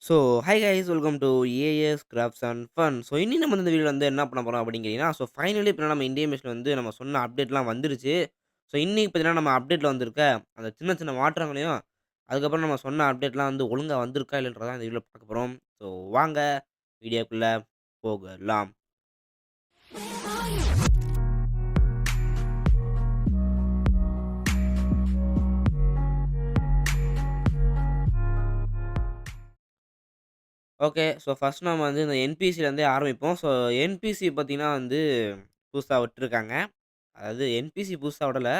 So, hi guys welcome to as crafts and fun. So, இன்னி நம்ம இந்த வீடியோல வந்து என்ன பண்ண போறோம் அப்படின்னு கேட்டீங்கன்னா, ஸோ ஃபைனலி இப்ப நம்ம இந்தியன் மெஷின் வந்து நம்ம சொன்ன அப்டேட்லாம் வந்துருச்சு. ஸோ, இன்னைக்கு பார்த்தீங்கன்னா, நம்ம அப்டேட்ல வந்திருக்க அந்த சின்ன சின்ன மாற்றங்களையும், அதுக்கப்புறம் நம்ம சொன்ன அப்டேட்லாம் வந்து ஒழுங்கா வந்திருக்கா இல்லன்றத இந்த வீடியோல பார்க்க போறோம். ஸோ, வாங்க வீடியோக்குள்ள போகலாம். ஓகே. ஸோ, ஃபர்ஸ்ட் நம்ம வந்து இந்த என்பிசிலேருந்தே ஆரம்பிப்போம். ஸோ, என்பிசி பார்த்தீங்கன்னா வந்து புதுசா விட்டுருக்காங்க. அதாவது என்பிசி புதுசா விடல.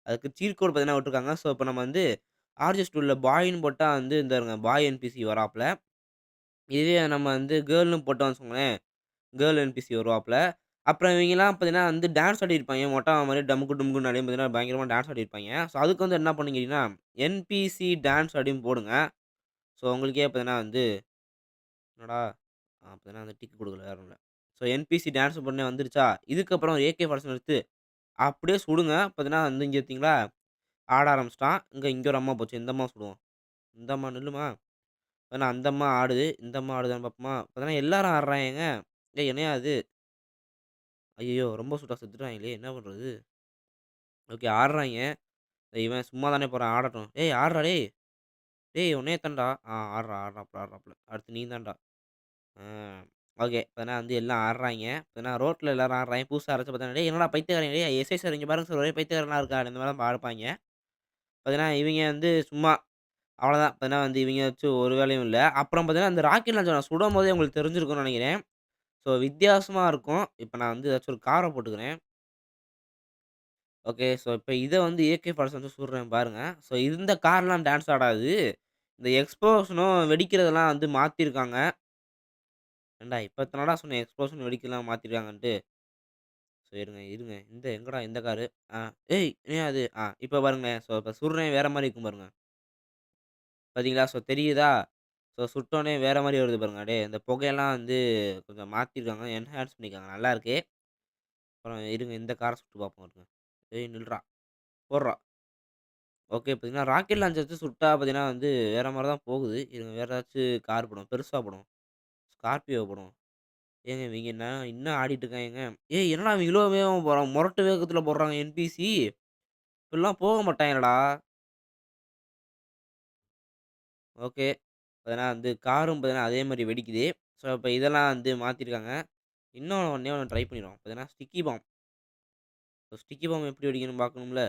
அதுக்கு சீட் கோட் பார்த்தீங்கன்னா விட்டுருக்காங்க. ஸோ, இப்ப நம்ம வந்து ஆர்ஜெஸ் டூல்ல பாய்ன்னு போட்டா வந்து இந்த பாருங்க பாய் என்பிசி வராப்ல. இதுவே நம்ம வந்து கேர்ள்ன்னு போட்டோம்னு வச்சுக்கோங்களேன், கேர்ள் என்பிசி வருவாப்ல. அப்புறம் இவைங்கலாம் பார்த்தீங்கன்னா வந்து டான்ஸ் ஆடியிருப்பாய்ங்க. மொட்டை மாரி டமுக்கு டுமுக்குன்னு அப்படியே பார்த்தீங்கன்னா பயங்கரமா டான்ஸ் ஆடியிருப்பாய்ங்க. ஸோ, அதுக்கு வந்து என்ன பண்ணுவீங்க கேட்டீங்கன்னா, என்பிசி டான்ஸ் அப்படின்னு போடுங்க. ஸோ, உங்களுக்கே பார்த்தீங்கன்னா வந்து என்னடா பார்த்தீங்கன்னா வந்து டிக் குடுக்கல வேற ஒண்ணும் இல்ல. ஸோ, என்பிசி டான்ஸ் பண்ணே வந்துருச்சா, இதுக்கப்புறம் AK-47 எடுத்து அப்படியே சுடுங்க. பார்த்தீங்கன்னா வந்து இங்க பார்த்தீங்களா, ஆட ஆரம்பிச்சுட்டான். இங்க ஒரு அம்மா போச்சு. இந்த அம்மாவ சுடுவோம். இந்த அம்மா நில்லுமா. பார்த்தீங்கன்னா அந்த அம்மா ஆடுது. இந்த அம்மா ஆடுதான்னு பார்ப்போமா, பார்த்தீங்கன்னா எல்லாரும் ஆடுறாய்ங்கங்க. ஏய் என்னய்யா இது? ஐய்யய்யோ! ரொம்ப சுட்டா செத்துட்டாய்ங்களே! என்ன பண்றது? ஓகே ஆடுறாய்ங்க. இவன் சும்மா தானே போறான் ஆடட்டும். "ஏய் ஆட்றா டேய்! டேய் உன்னைய தான்டா." ஆடுறாப்ல ஆடுறாப்ல. அடுத்து நீ தான்டா. ஆ ஓகே. பார்த்தீங்கன்னா வந்து எல்லாம் ஆடுறாய்ங்க. பார்த்தீங்கன்னா ரோட்ல எல்லாரும் ஆடுறாய்ங்க. புதுசா யாராச்சும் பார்த்தீங்கன்னா, "டேய் என்னடா பைத்தியக்காரங்க டேய் எஸ்ஐ சார் இங்க பாருங்க சார் ஒரே பைத்தியக்காரனா இருக்கான்." இந்த மாரி தான் பாடுப்பாய்ங்க. பார்த்தீங்கன்னா இவைங்க வந்து சும்மா அவ்வளோதான். பார்த்தீங்கன்னா வந்து இவைங்க வச்சு ஒரு வேலையும் இல்ல. அப்புறம் பார்த்தீங்கன்னா, இந்த ராக்கெட் லான்ச்சர் நான் சுடும்போதே உங்களுக்கு தெரிஞ்சிருக்கும்னு நெனைக்கிறேன். ஸோ வித்தியாசமா இருக்கும். இப்ப நான் வந்து ஏதாச்சும் ஒரு கார போட்டுக்கிறேன். ஓகே. ஸோ இப்ப இத வந்து AK-47 வச்சு சுடுறேன் பாருங்க. ஸோ இந்த கார்லாம் டான்ஸ் ஆடாது. இந்த எக்ஸ்ப்ளோஷனும் வெடிக்கிறதெல்லாம் வந்து மாத்திருக்காங்க. ஏன்டா இப்ப தானடா சொன்னேன் எக்ஸ்ப்ளோஷன் வெடிக்கலாம் மாத்திருக்காங்கன்ட்டு. ஸோ இருங்க, இருங்க. எங்கடா இந்த காரு? ஆ ஏய் என்னய்யா அது? இப்ப பாருங்களேன். ஸோ இப்ப சுடுறேன் வேற மாரி இருக்கும் பாருங்க. பார்த்தீங்களா? ஸோ தெரியுதா? ஸோ சுட்டோனே வேற மாரி வருது பாருங்க. அப்படியே இந்த புகையெல்லாம் வந்து கொஞ்சம் மாத்திருக்காங்க. என்ஹான்ஸ் பண்ணியிருக்காங்க. நல்லாருக்கு. அப்புறம் இருங்க இந்த கார சுட்டு பார்ப்போம் இருங்க. ஏய் நில்றா! போட்றா! ஓகே. பார்த்தீங்கன்னா, ராக்கெட் லான்ச்சர் வச்சு சுட்டா பார்த்தீங்கன்னா வந்து வேற மாரி தான் போகுது. இருங்க வேற ஏதாச்சும் கார் போடுவோம். பெருசா போடுவோம். ஸ்கார்பியோ போடுவோம். ஏங்க இவைங்க என்ன இன்னும் ஆடிட்டு இருக்காய்ங்க. ஏய் என்னடா இவன் இவ்வளோ வேகமா போறான்? மொரட்டு வேகத்தில போடுறாங்க என்பிசி. இப்படிலாம் போக மாட்டாய்ங்கடா. ஓகே. பார்த்தீங்கன்னா வந்து காரும் பார்த்தீங்கன்னா அதே மாரி வெடிக்குது. ஸோ இப்ப இதெல்லாம் வந்து மாத்திருக்காங்க. இன்னும் ஒண்ணே ஒண்ணு ட்ரை பண்ணிருவோம். பார்த்தீங்கன்னா ஸ்டிக்கி பாம். ஸ்டிக்கி பாம் எப்படி வெடிக்கணும்னு பார்க்கணும்ல.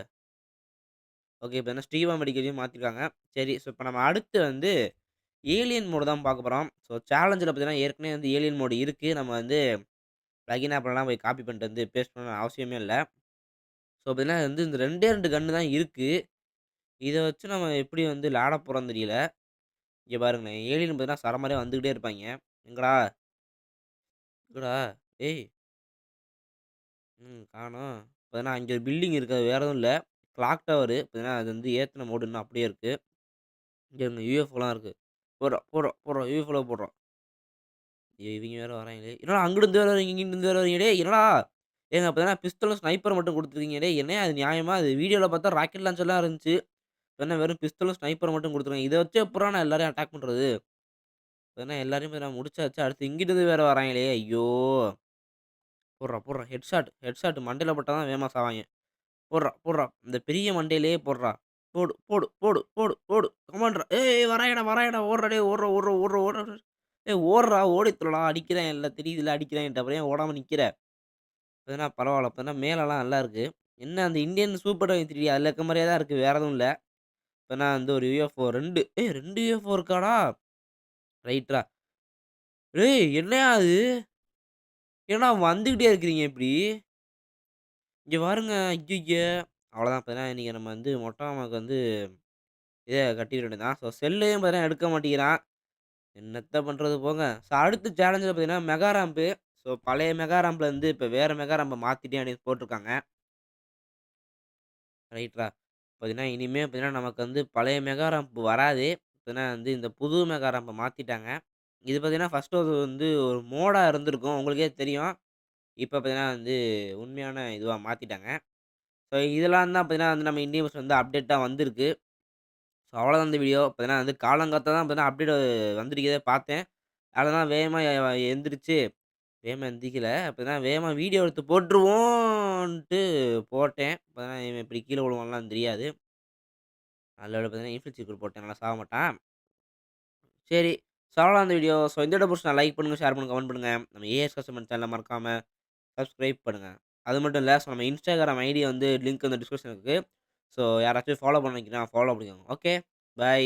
ஓகே. பார்த்தீங்கன்னா ஸ்டிக்கி பாம் வெடிக்கிறதையும் மாத்திருக்காங்க. சரி. ஸோ இப்ப நம்ம அடுத்து வந்து ஏலியன் மோடு தான் பார்க்க போறோம். ஸோ சேலஞ்சில பார்த்தீங்கன்னா ஏற்கனவே வந்து ஏலியன் மோடு இருக்கு. நம்ம வந்து பிளகின் ஆப்லலாம் போய் காப்பி பண்ணிட்டு வந்து பேஸ்ட் பண்ணணும்னு அவசியமே இல்ல. ஸோ பார்த்தீங்கன்னா வந்து இந்த 2டே 2 கன்னு தான் இருக்கு. இத வச்சு நம்ம எப்படி வந்து விளையாட போறோம்னு தெரியல. இங்க பாருங்களேன். ஏலியன் பார்த்தீங்கன்னா சரமாரியா வந்துகிட்டே இருப்பாய்ங்க. எங்கடா? எங்கடா? ஏய்! காணோம். பார்த்தீங்கன்னா அங்க ஒரு பில்டிங் இருக்கு. அது வேற எதுவும் இல்ல. Clock tower. பார்த்தீங்கன்னா அது வந்து ஏத்துன மோடு இன்னும் அப்படியே இருக்கு. இங்க இருங்க UFOலாம் இருக்கு. போடுறா, போடுறா, போடுறா. UFOல போடுறா. ஐயோ! இவங்க வேற வராங்களே! என்னடா அங்கிருந்து வேற வரீங்க, இங்கிருந்து வேற வரீங்க. டேய் என்னடா? ஏங்க அப்ப பிஸ்டலும், ஸ்னைப்பர் மட்டும் குடுத்துருக்கீங்க. டேய் என்னய்யா இது நியாயமா? அது வீடியோல பார்த்தா ராக்கெட் லான்ச்சர்லாம் இருந்துச்சு. இப்ப என்ன வெறும் பிஸ்டலும், ஸ்னைப்பரும் மட்டும் குடுத்துருக்காங்க. இத வச்சு எப்புட்றா நான் எல்லாரையும் அட்டாக் பண்றது? இப்ப எல்லாரையும் நான் முடிச்சாச்சு. அடுத்து இங்கிருந்து வேற வராங்களே! ஐயோ! போட்றா, போட்றா. ஹெட்ஷாட் மண்டையில பட்டா தான் வேகமா சாவாய்ங்க. போட்றா, போட்றா. இந்த பெரிய மண்டையிலேயே போட்றா. போடு, போடு, போடு, போடு, போடு. கமான்ட்ரா. ஏய் வராயடா, வராயடா. ஓட்றா டேய் ஓட்றா, ஓட்றா, ஓட்றா, ஓட்றா. ஏய் ஓட்றா, ஓடி தொலடா. அடிக்கிறேன் எல்லாம் தெரியுதுல்ல அடிக்கிறேன்ட்டு. அப்புறம் ஏன் ஓடாம நிக்கிற? இப்ப பரவால்ல. இப்ப மேலலாம் நல்லா இருக்கு. என்ன அந்த இந்தியன் சூப்பர் டாய் 3 அதுல இருக்க மாரியே தான் இருக்கு. வேற எதுவும் இல்ல. வந்து ஒரு UFO 2 2 UFO இருக்காடா? ரைட்ரா. டேய் என்னய்யா இது? என்னடா வந்துகிட்டே இருக்கிறீங்க இப்டி? இங்க பாருங்க. ஐய்யய்ய! அவ்வளோதான் இன்னைக்கு நம்ம வந்து மொட்ட மாமாவுக்கு வந்து இத கட்டிற வேண்டியது தான். ஸோ செல்லையும் எடுக்க மாட்டேங்கிறான். என்னத்த பண்றது போங்க. ஸோ அடுத்த சேலஞ்சுல மெகா ராம்ப்பு. ஸோ பழைய மெகா ராம்ப்ல இருந்து இப்ப வேற மெகா ராம்ப மாத்திட்டேன் அப்டின்னு போட்டுருக்காங்க. ரைட்ரா. இனிமே நமக்கு வந்து பழைய மெகா ராம்ப் வராது. வந்து இந்த புது மெகா ராம்ப மாத்திட்டாங்க. இது ஃபர்ஸ்ட்டு அது வந்து ஒரு மோடா இருந்திருக்கும். உங்களுக்கே தெரியும். இப்ப வந்து உண்மையான இதுவா மாத்திட்டாங்க. ஸோ இதெல்லாம் தான் வந்து நம்ம இந்தியன் வெர்ஷன் வந்து அப்டேட்டா வந்திருக்கு. ஸோ அவ்வளோதான் இந்த வீடியோ. பார்த்தீங்கன்னா வந்து காலங்காத்தால தான் பார்த்தீங்கன்னா அப்டேட் வந்திருக்கிறதே பார்த்தேன். அதனால வேகமா எந்திரிச்சு வேகமா எந்திரிக்கல. அப்பதான் வேகமா வீடியோ எடுத்து போட்டுருவோன்ட்டு போட்டேன். அப்பதான் இவன் இப்படி கீழ விழுவான்லாம் தெரியாது. நல்ல வேளை பார்த்தீங்கன்னா இன்ஃபினிக்ஸ் குரூப் போட்டேன். நல்லா சாக மாட்டான். சரி. ஸோ அவ்வளோதான் இந்த வீடியோ. ஸோ இந்த வீடியோ புடிச்சிருந்தா லைக் பண்ணுங்க, ஷேர் பண்ணுங்க, கமெண்ட் பண்ணுங்க. நம்ம ஏஎஸ் கஸ்டமர் சேனல மறக்காம சப்ஸ்கிரைப் பண்ணுங்க. அது மட்டும் இல்ல, ஸோ நம்ம Instagram ஐடி வந்து லிங்க் வந்து டிஸ்கிரிப்ஷன்ல இருக்கு. ஸோ யாராச்சும் ஃபாலோ பண்ண நினைக்கிறீங்கன்னா ஃபாலோ பண்ணிக்கோங்க. ஓகே. பை.